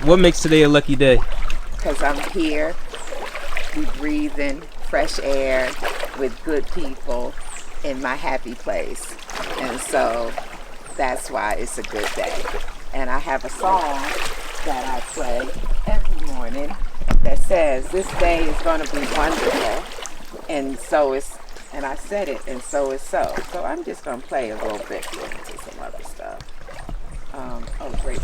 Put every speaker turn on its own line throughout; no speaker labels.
What makes today a lucky day?
Because I'm here, we breathing fresh air with good people in my happy place. And so that's why it's a good day. And I have a song that I play every morning that says, this day is going to be wonderful. And so it's, and I said it, and so it's so. So I'm just going to play a little bit into some other stuff. Oh, great.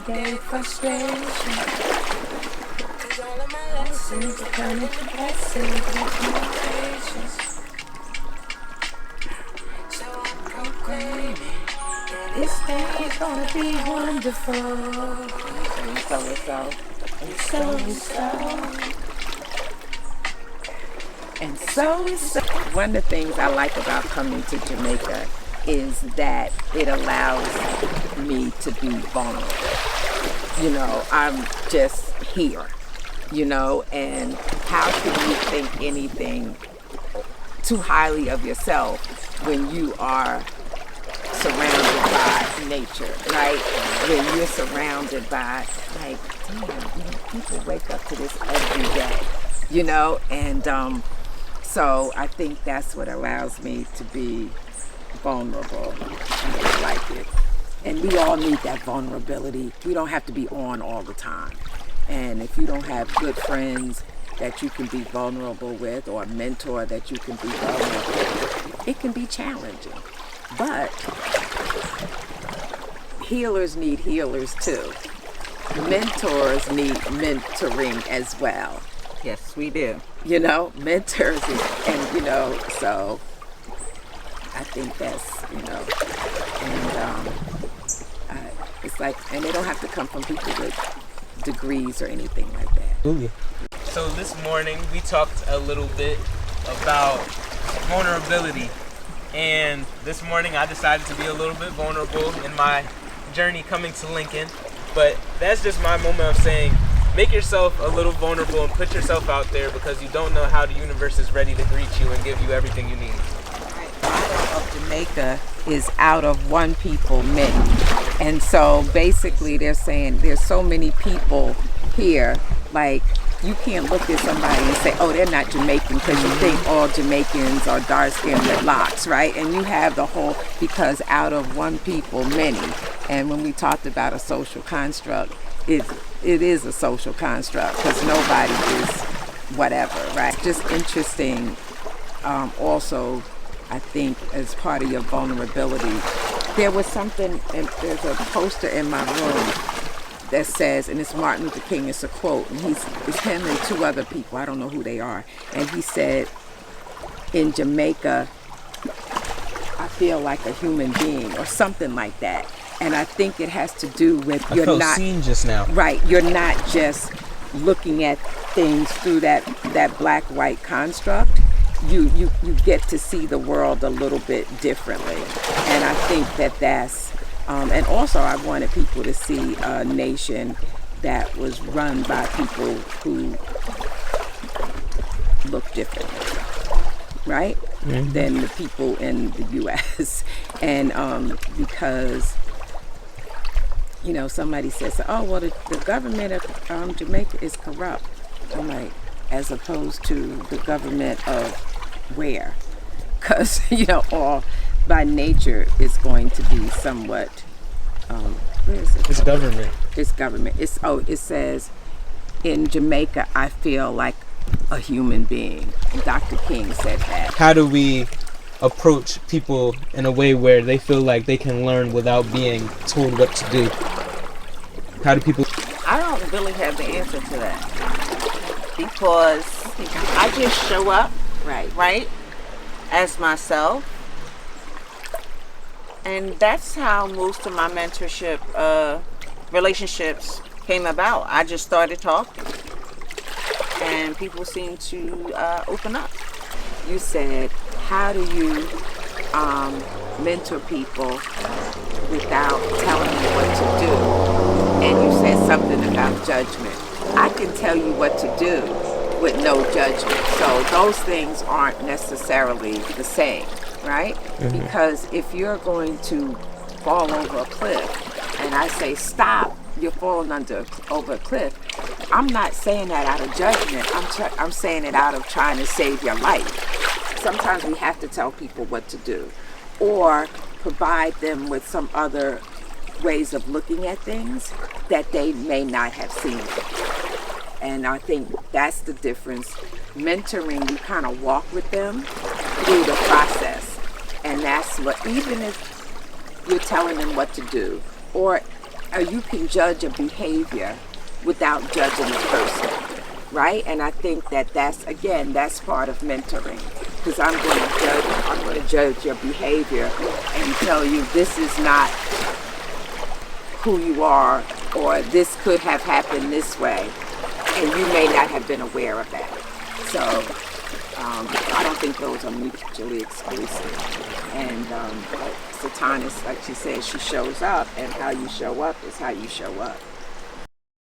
Day frustration, 'cause all of my lessons are turning to blessings with more patience. So I'm proclaiming that this day is gonna be wonderful. And so and so, and so and so, and so and so. One of the things I like about coming to Jamaica is that it allows me to be vulnerable. You know, I'm just here, you know, and how can you think anything too highly of yourself when you are surrounded by nature, right? When you're surrounded by, like, damn, you know, people wake up to this every day, you know, and so I think that's what allows me to be vulnerable. I like it. And we all need that vulnerability. We don't have to be on all the time. And if you don't have good friends that you can be vulnerable with, or a mentor that you can be vulnerable with, it can be challenging. But healers need healers too. Mentors need mentoring as well.
Yes, we do.
You know, mentors, and you know, so I think that's, you know, and it's like, and they don't have to come from people with degrees or anything like that.
Ooh. So this morning we talked a little bit about vulnerability, and this morning I decided to be a little bit vulnerable in my journey coming to Lincoln. But that's just my moment of saying, make yourself a little vulnerable and put yourself out there, because you don't know how the universe is ready to greet you and give you everything you need.
Of Jamaica is out of one people, many. And so basically they're saying there's so many people here, like you can't look at somebody and say, oh, they're not Jamaican, because you think all Jamaicans are dark skinned with locks, right? And you have the whole, because out of one people, many. And when we talked about a social construct, it is a social construct, because nobody is whatever, right? Just interesting. Also, I think as part of your vulnerability, there was something, and there's a poster in my room that says, and it's Martin Luther King, it's a quote, and it's him and two other people, I don't know who they are, and he said, in Jamaica, I feel like a human being, or something like that. And I think it has to do with
I felt seen just now.
Right, you're not just looking at things through that black-white construct. You get to see the world a little bit differently. And I think that's, and also I wanted people to see a nation that was run by people who look differently, right? Mm-hmm. Than the people in the U.S. And because, you know, somebody says, oh, well, the government of Jamaica is corrupt. I'm like, as opposed to the government of where? Because, you know, all by nature is going to be somewhat, where is it?
It's government.
It's government. It says, in Jamaica, I feel like a human being. Dr. King said that.
How do we approach people in a way where they feel like they can learn without being told what to do? How do people...
I don't really have the answer to that, because I just show up, right, as myself, and that's how most of my mentorship relationships came about. I just started talking, and people seem to open up.
You said, how do you mentor people to do. And you said something about judgment. I can tell you what to do with no judgment. So those things aren't necessarily the same, right? Because if you're going to fall over a cliff and I say stop, you're falling over a cliff, I'm not saying that out of judgment. I'm saying it out of trying to save your life. Sometimes we have to tell people what to do or provide them with some other ways of looking at things that they may not have seen. And I think that's the difference. Mentoring, you kind of walk with them through the process. And that's what, even if you're telling them what to do, or you can judge a behavior without judging the person, right? And I think that's part of mentoring. Because I'm going to judge your behavior and tell you this is not who you are, or this could have happened this way, and you may not have been aware of that. So I don't think those are mutually exclusive. And Sotonius, like she said, she shows up, and how you show up is how you show up.